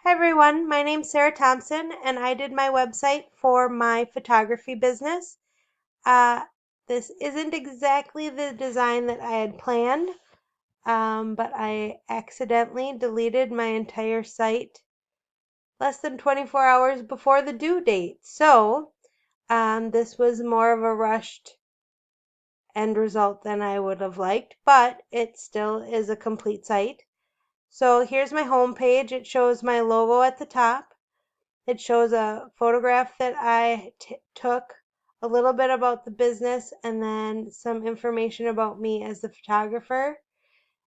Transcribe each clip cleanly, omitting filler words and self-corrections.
Hi everyone, my name's Sarah Thompson and I did my website for my photography business. This isn't exactly the design that I had planned, but I accidentally deleted my entire site less than 24 hours before the due date. So this was more of a rushed end result than I would have liked, but it still is a complete site. So here's my home page. It shows my logo at the top. It shows a photograph that I took, a little bit about the business, and then some information about me as the photographer.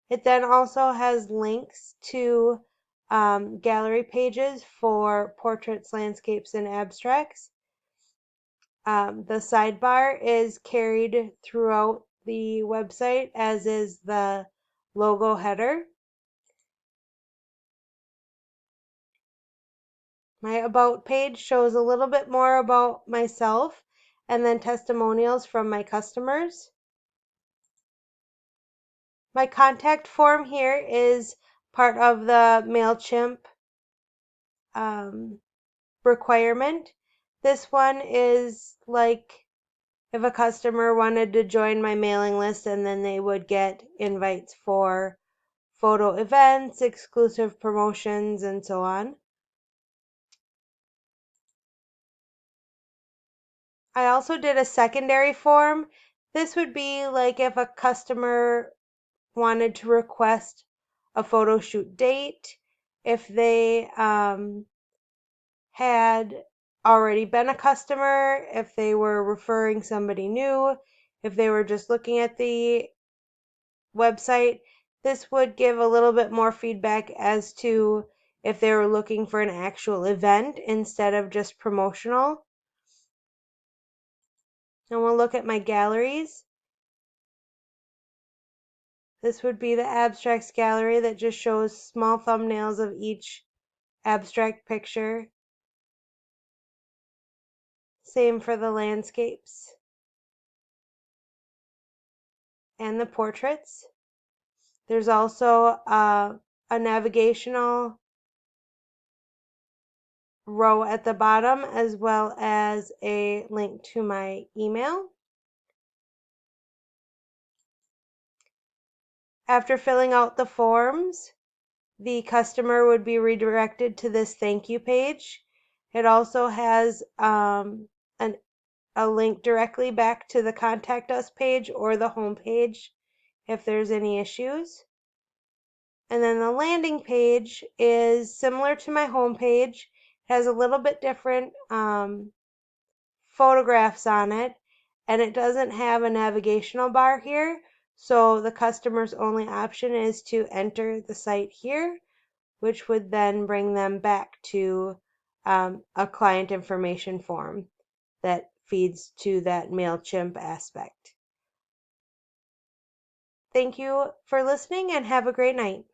It then also has links to gallery pages for portraits, landscapes, and abstracts. The sidebar is carried throughout the website, as is the logo header. My About page shows a little bit more about myself and then testimonials from my customers. My contact form here is part of the MailChimp requirement. This one is like if a customer wanted to join my mailing list, and then they would get invites for photo events, exclusive promotions, and so on. I also did a secondary form. This would be like if a customer wanted to request a photo shoot date, if they had already been a customer, if they were referring somebody new, if they were just looking at the website. This would give a little bit more feedback as to if they were looking for an actual event instead of just promotional. And we'll look at my galleries. This would be the abstracts gallery that just shows small thumbnails of each abstract picture. Same for the landscapes and the portraits. There's also a navigational row at the bottom, as well as a link to my email. After filling out the forms, the customer would be redirected to this thank you page. It also has a link directly back to the contact us page or the home page if there's any issues. And then the landing page is similar to my home page. It has a little bit different photographs on it, and it doesn't have a navigational bar here. So the customer's only option is to enter the site here, which would then bring them back to a client information form that feeds to that MailChimp aspect. Thank you for listening and have a great night.